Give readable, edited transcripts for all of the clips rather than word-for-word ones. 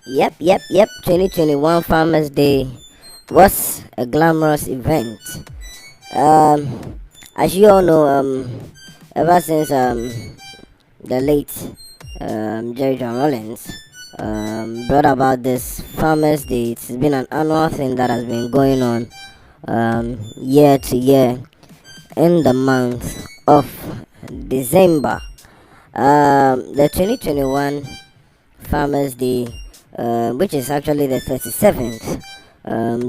Yep. 2021 Farmers Day was a glamorous event. As you all know, ever since the late Jerry John Rollins brought about this Farmers Day, it's been an annual thing that has been going on year to year in the month of December. The 2021 Farmers Day, which is actually the 37th,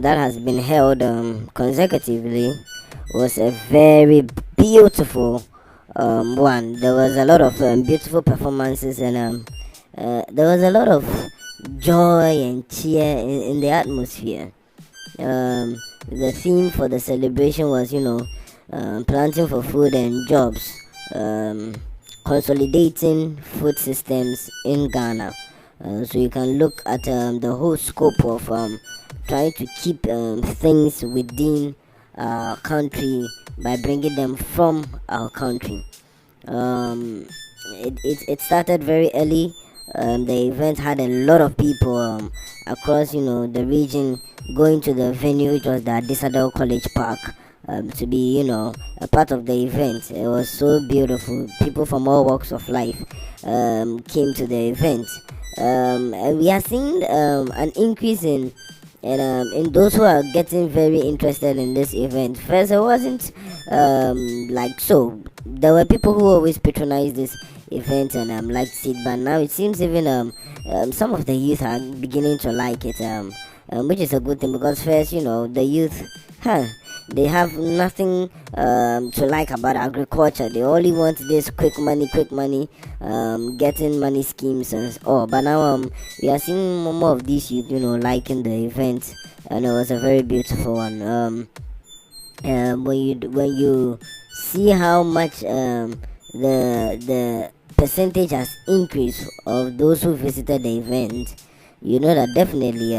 that has been held consecutively, was a very beautiful one. There was a lot of beautiful performances, and there was a lot of joy and cheer in the atmosphere. The theme for the celebration was, planting for food and jobs, consolidating food systems in Ghana. So you can look at the whole scope of trying to keep things within our country by bringing them from our country. It started very early. The event had a lot of people across, the region going to the venue, which was the Adisadel College Park, to be, a part of the event. It was so beautiful. People from all walks of life came to the event. And we are seeing an increase in those who are getting very interested in this event. First, it wasn't like so. There were people who always patronize this event and liked it, but now it seems even some of the youth are beginning to like it, which is a good thing because first, the youth, they have nothing to like about agriculture. They only want this quick money, getting money schemes and all. But now we are seeing more of these youth, liking the event, and it was a very beautiful one. When you see how much the percentage has increased of those who visited the event, you know that definitely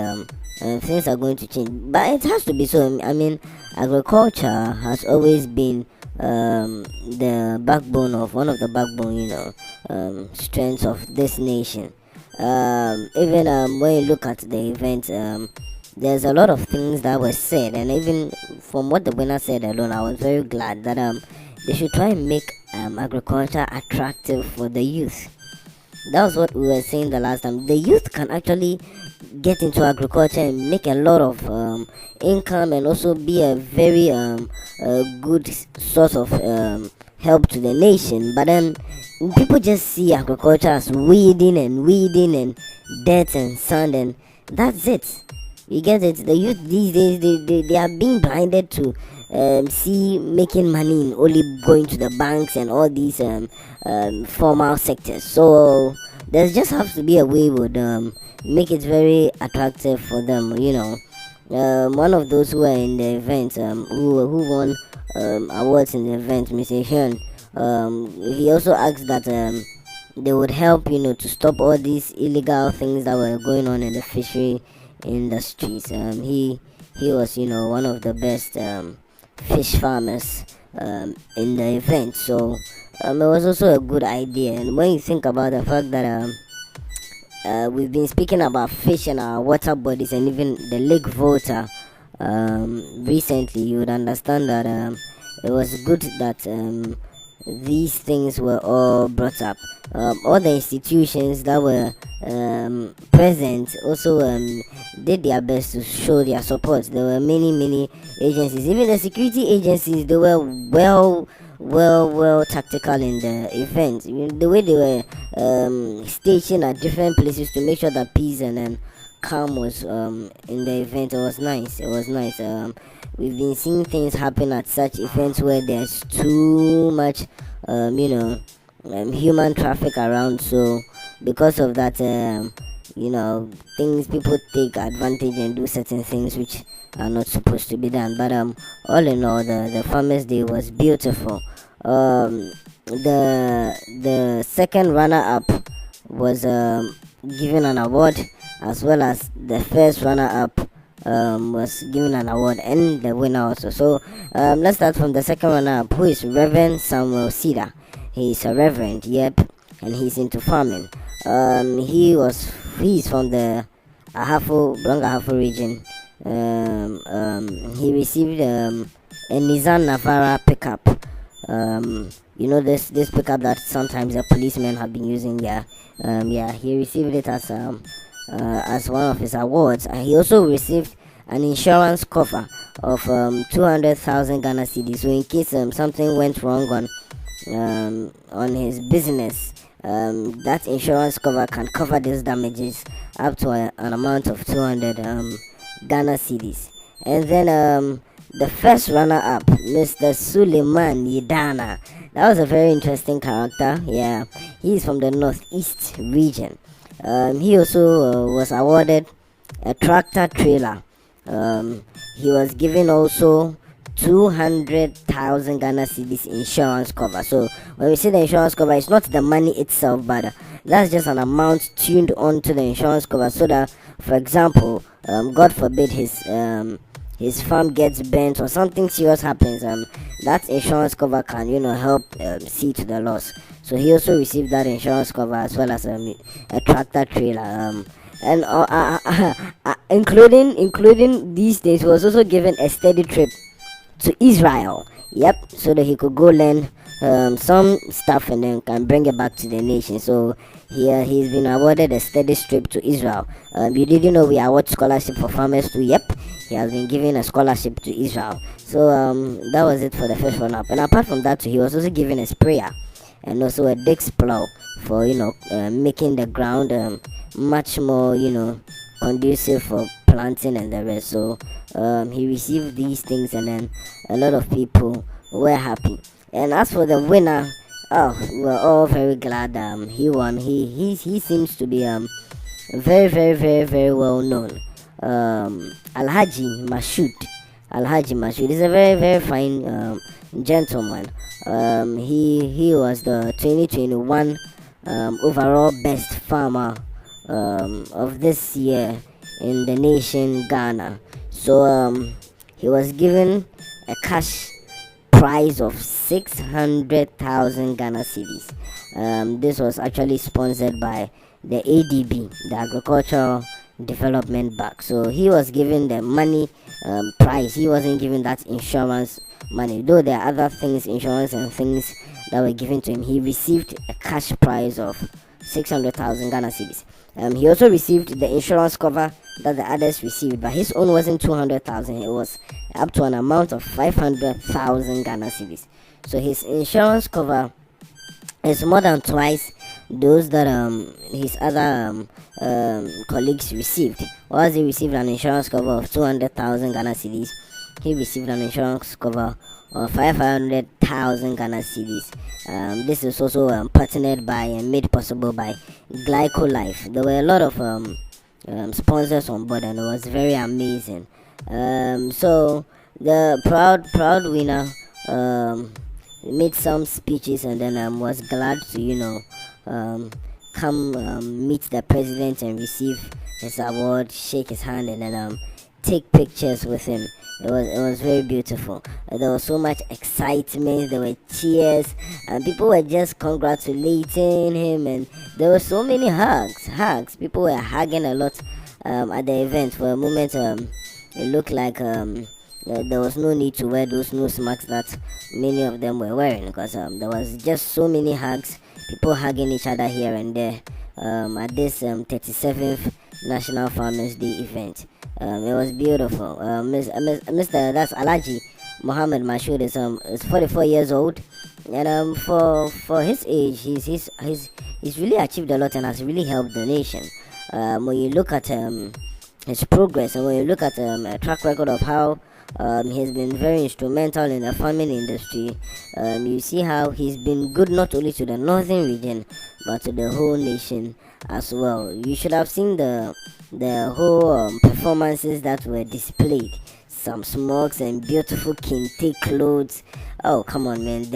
things are going to change. But it has to be so. I mean, agriculture has always been the backbone of one of the backbone, strengths of this nation. Even when you look at the event, there's a lot of things that were said, and even from what the winner said alone, I was very glad that they should try and make agriculture attractive for the youth. That was what we were saying the last time. The youth can actually get into agriculture and make a lot of income, and also be a very good source of help to the nation. But then people just see agriculture as weeding and dirt and sand, and that's it. You get it? The youth these days, they are being blinded to see making money in only going to the banks and all these formal sectors. So there just has to be a way would make it very attractive for them. One of those who were in the event, who won awards in the event, Mr. Hyun, he also asked that they would help, to stop all these illegal things that were going on in the fishery industries. He was, one of the best fish farmers in the event. So it was also a good idea. And when you think about the fact that we've been speaking about fish in our water bodies and even the lake water recently, you would understand that it was good that these things were all brought up. All the institutions that were present also did their best to show their support. There were many agencies, even the security agencies. They were well tactical in the event. The way they were stationed at different places to make sure that peace and calm was in the event. It was nice. We've been seeing things happen at such events where there's too much human traffic around. So because of that, things, people take advantage and do certain things which are not supposed to be done. But all in all, the Farmers Day was beautiful. The second runner up was given an award, as well as the first runner up was given an award, and the winner also. So let's start from the second runner up, who is Reverend Samuel Sida. He's a reverend, yep, and he's into farming. He's from the Ahafo region. He received a Nissan Navara pickup. This pickup that sometimes the policemen have been using. Yeah, he received it as one of his awards, and he also received an insurance cover of 200,000 Ghana cedis. So in case something went wrong on his business, that insurance cover can cover these damages up to an amount of 200 Ghana cedis. And then the first runner-up, Mr. Suleiman Yidana. That was a very interesting character. Yeah, he's from the northeast region. He also was awarded a tractor trailer. He was given also 200,000 Ghana cedis insurance cover. So when we say the insurance cover, it's not the money itself, but that's just an amount tuned onto the insurance cover, so that, for example, God forbid his farm gets burnt or something serious happens, that insurance cover can help see to the loss. So he also received that insurance cover, as well as a tractor trailer, and including these days, he was also given a steady trip to Israel. Yep, so that he could go learn some stuff and then can bring it back to the nation. So he's been awarded a steady trip to Israel. You didn't know we award scholarship for farmers too? Yep, he has been given a scholarship to Israel. So that was it for the first run up. And apart from that, he was also given a sprayer and also a disc plow for making the ground much more conducive for planting and the rest. So he received these things, and then a lot of people were happy. And as for the winner, we were all very glad he won. He seems to be very, very, very, very well known. Alhaji Mashood is a very, very fine gentleman. He was the 2021 overall best farmer of this year in the nation Ghana. So he was given a cash prize of 600,000 Ghana cedis. This was actually sponsored by the ADB, the Agricultural Development Bank. So he was given the money prize. He wasn't given that insurance money, though there are other things, insurance and things that were given to him. He received a cash prize of 600,000 Ghana cedis. He also received the insurance cover that the others received, but his own wasn't 200,000. It was up to an amount of 500,000 Ghana cedis. So his insurance cover is more than twice those that his other colleagues received. Whilst he received an insurance cover of 200,000 Ghana cedis, he received an insurance cover of 500,000 Ghana cedis. This is also partnered by and made possible by Glyco Life. There were a lot of sponsors on board, and it was very amazing. So the proud winner made some speeches, and then was glad to come meet the president and receive his award, shake his hand, and then take pictures with him. It was very beautiful. There was so much excitement. There were cheers, and people were just congratulating him, and there were so many hugs. People were hugging a lot at the event. For a moment, it looked like there was no need to wear those nose masks that many of them were wearing, because there was just so many hugs, people hugging each other here and there at this 37th National Farmers Day event. It was beautiful. Mr. That's Alhaji Muhammad Mashood is 44 years old, and for his age, he's really achieved a lot and has really helped the nation. When you look at his progress, and when you look at a track record of how he's been very instrumental in the farming industry, you see how he's been good not only to the northern region but to the whole nation as well. You should have seen the whole performances that were displayed. Some smokes and beautiful kente clothes. Oh, come on, man!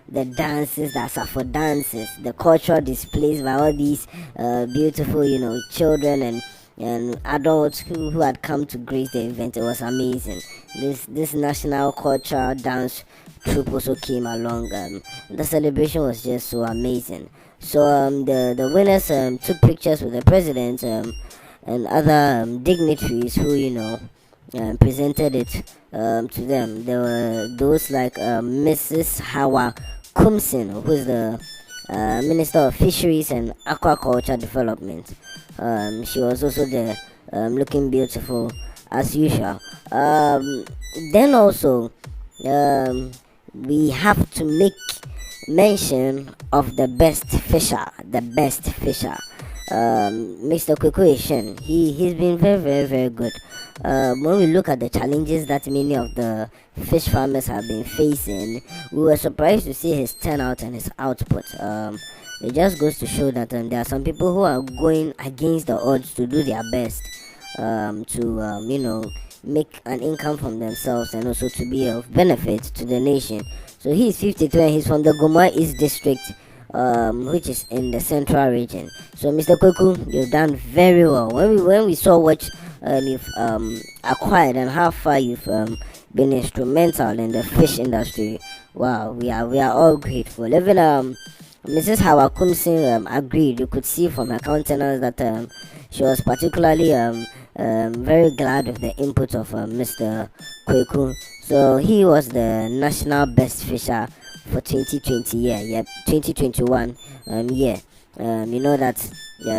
The dances, the Safo dances, the cultural displays by all these beautiful, children and adults who had come to grace the event. It was amazing. This national cultural dance troupe also came along. The celebration was just so amazing. So the winners took pictures with the president. and other dignitaries who presented it to them. There were those like Mrs. Hawa Kumsin, who is the Minister of Fisheries and Aquaculture Development. She was also there, looking beautiful as usual. Then also, um, we have to make mention of the best fisher, Mr. Kwekwe. He's been very, very, very good. When we look at the challenges that many of the fish farmers have been facing, we were surprised to see his turnout and his output. It just goes to show that there are some people who are going against the odds to do their best to make an income from themselves and also to be of benefit to the nation. So he's 53 and he's from the Goma East District, which is in the central region. So Mr. Kweku, you've done very well. When we saw what you've acquired and how far you've been instrumental in the fish industry, wow, we are all grateful. Even Mrs. Hawakumsin agreed. You could see from her countenance that she was particularly very glad of the input of Mr. Kweku. So he was the national best fisher for 2020 year, 2021 year. You know that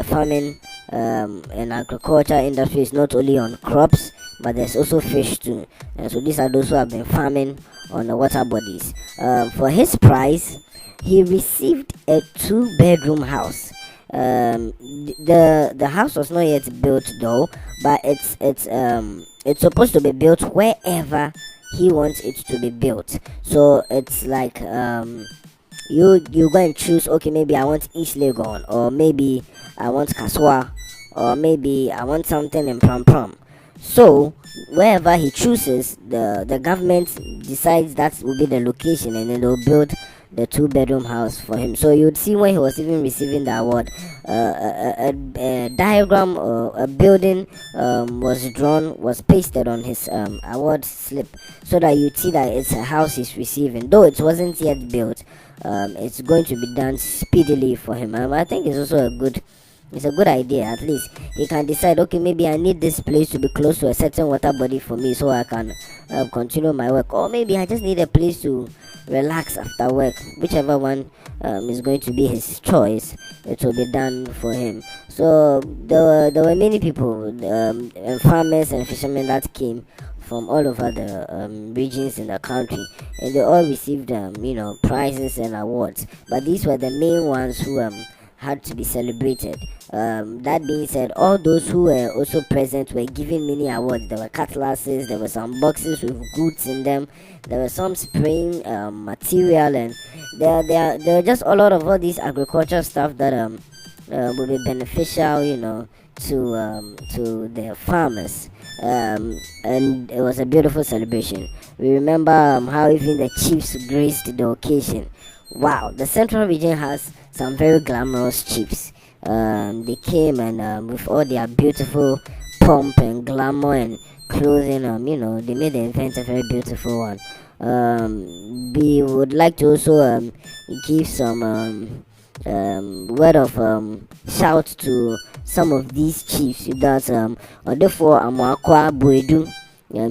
farming and agriculture industry is not only on crops, but there's also fish too. And so these are those who have been farming on the water bodies. For his prize, he received a 2-bedroom house. The house was not yet built though, but it's supposed to be built wherever he wants it to be built. So it's like you go and choose, okay, maybe I want East Legon, or maybe I want Kaswa, or maybe I want something in Pram Pram. So wherever he chooses, the government decides that will be the location, and then they'll build the 2-bedroom house for him. So you'd see when he was even receiving the award, a diagram or a building was pasted on his award slip, so that you'd see that it's a house he's receiving, though it wasn't yet built. It's going to be done speedily for him. I think it's also it's a good idea. At least he can decide, okay, maybe I need this place to be close to a certain water body for me so I can continue my work, or maybe I just need a place to relax after work. Whichever one is going to be his choice, it will be done for him. So there were many people, farmers and fishermen, that came from all over the regions in the country, and they all received prizes and awards, but these were the main ones who had to be celebrated. That being said, all those who were also present were given many awards. There were cutlasses, there were some boxes with goods in them, there was some spraying material, and there were just a lot of all these agricultural stuff that will be beneficial, to the farmers. And it was a beautiful celebration. We remember how even the chiefs graced the occasion. Wow, the central region has some very glamorous chiefs. They came and with all their beautiful pomp and glamour and clothing, they made the event a very beautiful one. We would like to also give some word of shout to some of these chiefs. That's Odefo Amakwa Buedu.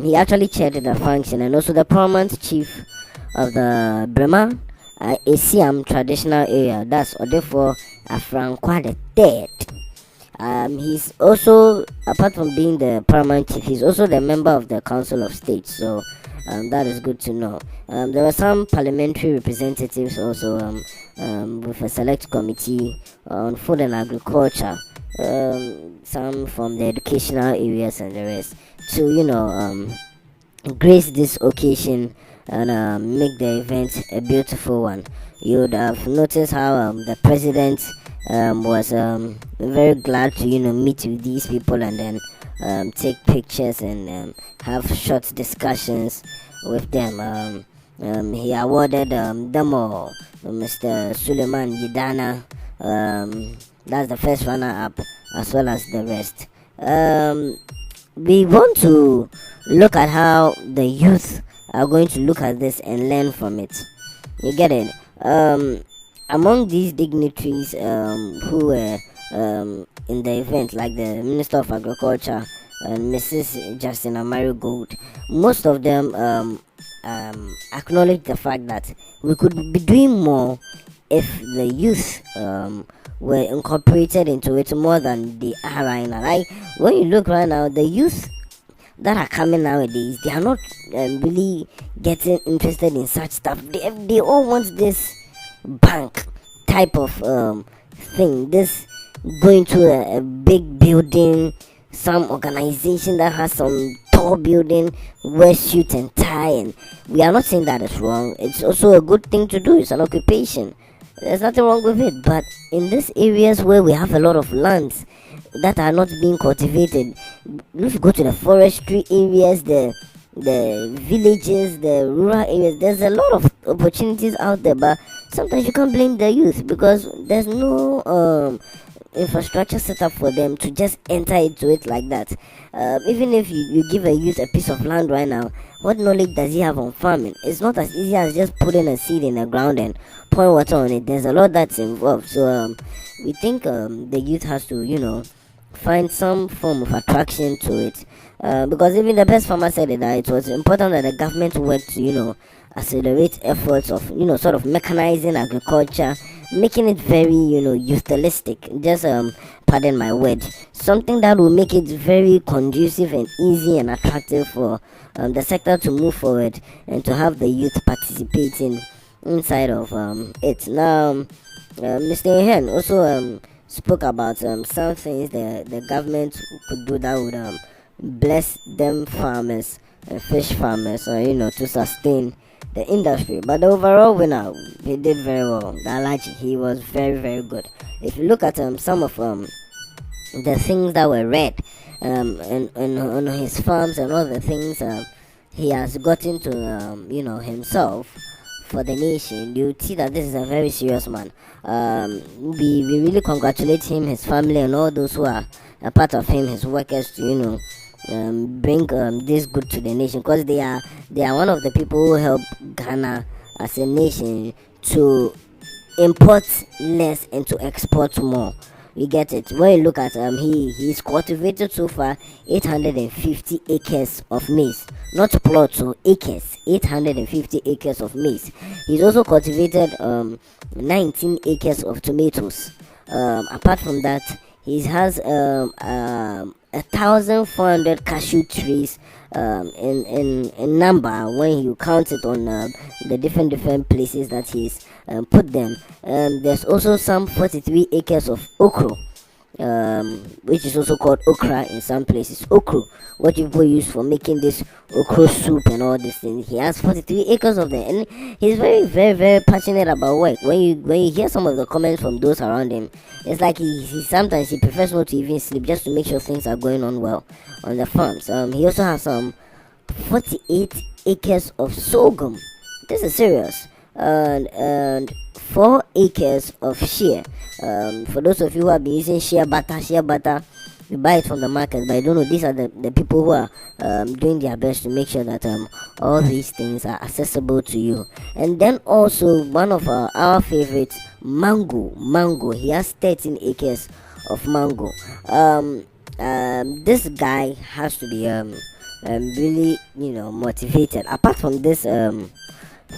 He actually chaired the function, and also the paramount chief of the Brema Asiam traditional area. That's Odefo Afrankwa the Third. He's also, apart from being the paramount chief, he's also the member of the Council of State. So that is good to know. There were some parliamentary representatives also with a select committee on food and agriculture, some from the educational areas and the rest, to grace this occasion and make the event a beautiful one. You would have noticed how the president was very glad to meet with these people and then take pictures and have short discussions with them. He awarded them all, Mr. Suleiman Yidana, that's the first runner-up, as well as the rest. We want to look at how the youth are going to look at this and learn from it. You get it? Among these dignitaries who were in the event, like the Minister of Agriculture and Mrs. Justina Marigold. Most of them acknowledge the fact that we could be doing more if the youth were incorporated into it more than they are right now. Like when you look right now, the youth that are coming nowadays, they are not really getting interested in such stuff. They all want this bank type of thing, this going to a big building, some organization that has some tall building, wear suit and tie. And we are not saying that is wrong, it's also a good thing to do, it's an occupation, there's nothing wrong with it. But in these areas where we have a lot of lands that are not being cultivated, if you go to the forestry areas, the villages, the rural areas, there's a lot of opportunities out there. But sometimes you can't blame the youth because there's no infrastructure set up for them to just enter into it like that. Even if you give a youth a piece of land right now, what knowledge does he have on farming? It's not as easy as just putting a seed in the ground and pouring water on it. There's a lot that's involved. So we think the youth has to, find some form of attraction to it. Because even the best farmer said it, that it was important that the government worked to, accelerate efforts of, sort of mechanizing agriculture, making it very, youthalistic. Just pardon my word, something that will make it very conducive and easy and attractive for the sector to move forward and to have the youth participating inside of it. Now, Mr. Hen also spoke about some things the government could do that would bless them farmers and fish farmers, to sustain the industry. But the overall winner, he did very well. The Alaji, he was very, very good. If you look at some of the things that were read and on his farms and all the things he has gotten to himself for the nation, you see that this is a very serious man. We really congratulate him, his family, and all those who are a part of him, his workers, to bring this good to the nation, because they are one of the people who help Ghana as a nation to import less and to export more. You get it. When you look at he's cultivated so far 850 acres of maize, not plots, so acres, 850 acres of maize. He's also cultivated 19 acres of tomatoes. Apart from that, he has 1,400 cashew trees in number when you count it on the different places that he's put them. There's also some 43 acres of okra, which is also called okra in some places. Okra, what people use for making this okra soup and all these things. He has 43 acres of them, and he's very, very, very passionate about work. When you hear some of the comments from those around him, it's like he sometimes he prefers not to even sleep just to make sure things are going on well on the farms. He also has 48 acres of sorghum. This is serious. And 4 acres of shea. For those of you who have been using shea butter, you buy it from the market, but I don't know, these are the people who are doing their best to make sure that all these things are accessible to you. And then also one of our favorites, mango. He has 13 acres of mango. This guy has to be really motivated. Apart from this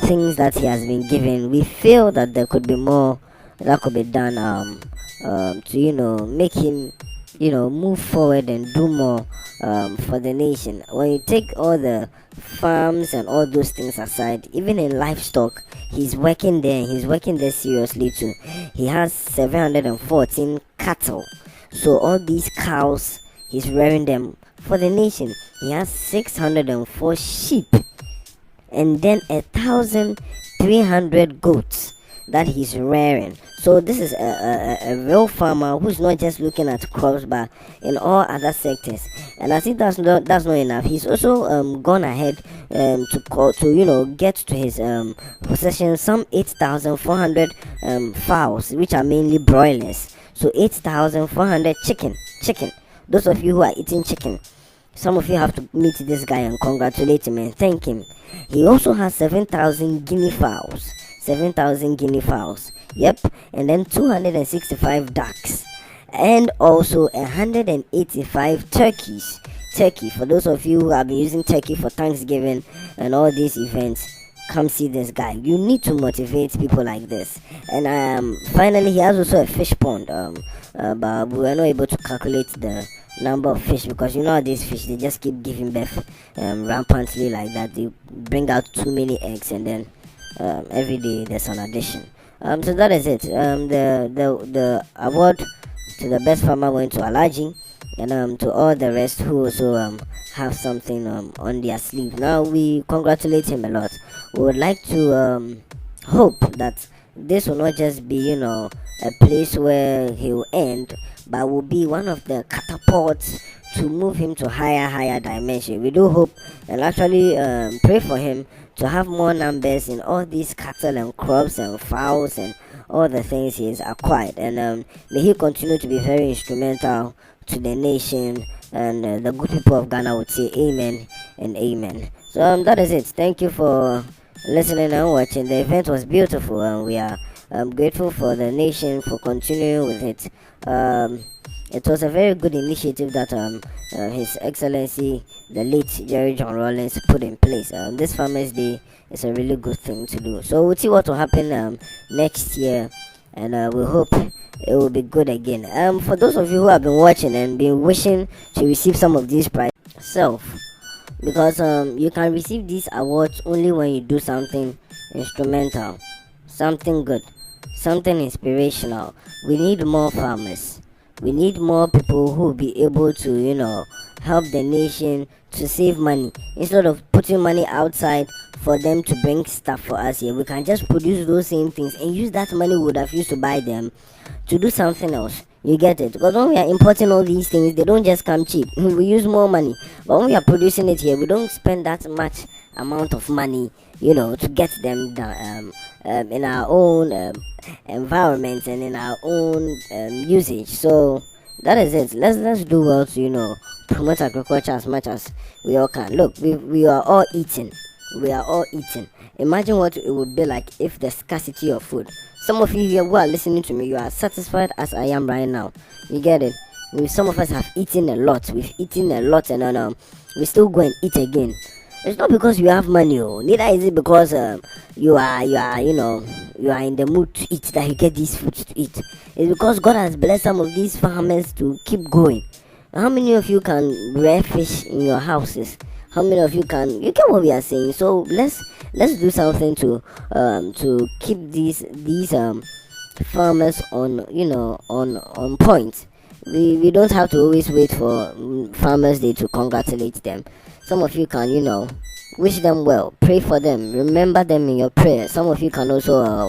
things that he has been given, we feel that there could be more that could be done to make him move forward and do more for the nation. When you take all the farms and all those things aside, even in livestock, he's working there seriously too. He has 714 cattle, so all these cows he's rearing them for the nation. He has 604 sheep and then 1,300 goats that he's rearing. So this is a real farmer who's not just looking at crops but in all other sectors. And I think that's not enough. He's also gone ahead to get to his possession some 8,400 fowls, which are mainly broilers. So 8,400 chicken. Those of you who are eating chicken, some of you have to meet this guy and congratulate him and thank him. He also has 7,000 guinea fowls. 7,000 guinea fowls. Yep. And then 265 ducks. and also 185 turkey. For those of you who have been using turkey for Thanksgiving and all these events, come see this guy. You need to motivate people like this. And finally, he has also a fish pond. But we were not able to calculate the number of fish, because you know how these fish, they just keep giving birth rampantly like that. They bring out too many eggs, and then every day there's an addition. So that is it. The award to the best farmer went to Alaji, and to all the rest who also have something on their sleeve. Now we congratulate him a lot. We would like to hope that this will not just be, a place where he will end, but will be one of the catapults to move him to higher dimension. We do hope and actually pray for him to have more numbers in all these cattle and crops and fowls and all the things he has acquired, and may he continue to be very instrumental to the nation, and the good people of Ghana would say amen and amen. So that is it. Thank you for listening and watching. The event was beautiful, and we are grateful for the nation for continuing with it. It was a very good initiative that His Excellency, the late Jerry John Rawlings, put in place. This Farmers Day is a really good thing to do. So we'll see what will happen next year, and we hope it will be good again. For those of you who have been watching and been wishing to receive some of these prizes yourself, because you can receive these awards only when you do something instrumental, something good, something inspirational. We need more farmers. We need more people who will be able to, help the nation to save money. Instead of putting money outside for them to bring stuff for us here, we can just produce those same things and use that money we would have used to buy them to do something else. You get it? Because when we are importing all these things, they don't just come cheap. We use more money. But when we are producing it here, we don't spend that much amount of money, to get them done in our own environment and in our own usage. So that is it. Let's do well to promote agriculture as much as we all can. Look, we are all eating. We are all eating. Imagine what it would be like if the scarcity of food. Some of you here who are listening to me, you are satisfied as I am right now. You get it? Some of us have eaten a lot. We've eaten a lot, and we still go and eat again. It's not because you have money, neither is it because you are in the mood to eat that you get these foods to eat. It's because God has blessed some of these farmers to keep going. How many of you can rear fish in your houses? How many of you get what we are saying? So let's do something to keep these farmers on point. We don't have to always wait for Farmers Day to congratulate them. Some of you can wish them well, pray for them, remember them in your prayers. Some of you can also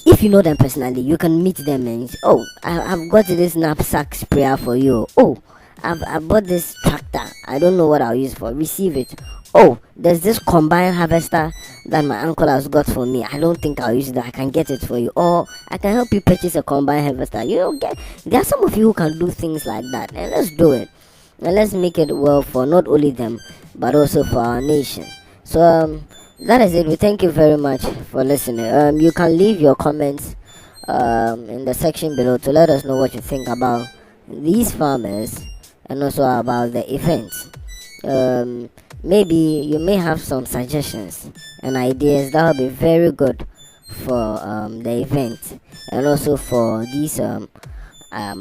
if you know them personally, you can meet them and say, I've got this knapsack sprayer for you. I bought this tractor. I don't know what I'll use for. Receive it. There's this combine harvester that my uncle has got for me. I don't think I'll use it. I can get it for you. Or I can help you purchase a combine harvester. There are some of you who can do things like that. And let's do it. And let's make it well for not only them, but also for our nation. So that is it. We thank you very much for listening. You can leave your comments in the section below to let us know what you think about these farmers and also about the events. Maybe you may have some suggestions and ideas that will be very good for the event, and also for these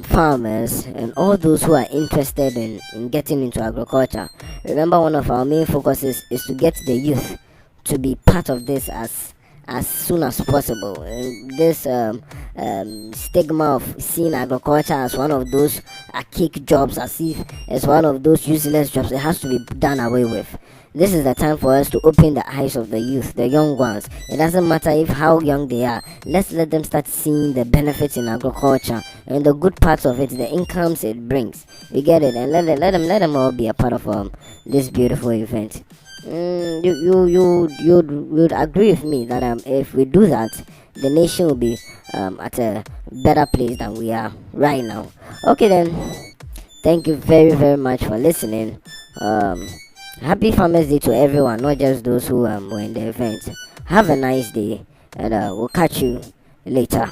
farmers and all those who are interested in getting into agriculture. Remember, one of our main focuses is to get the youth to be part of this as soon as possible. And this stigma of seeing agriculture as one of those archaic jobs, as if it's one of those useless jobs, it has to be done away with. This is the time for us to open the eyes of the youth, the young ones. It doesn't matter how young they are. Let's let them start seeing the benefits in agriculture and the good parts of it, the incomes it brings. You get it? And let them all be a part of this beautiful event. You'd agree with me that if we do that, the nation will be at a better place than we are right now. Okay then, thank you very very much for listening. Happy Farmers Day to everyone, not just those who were in the event. Have a nice day, and we'll catch you later.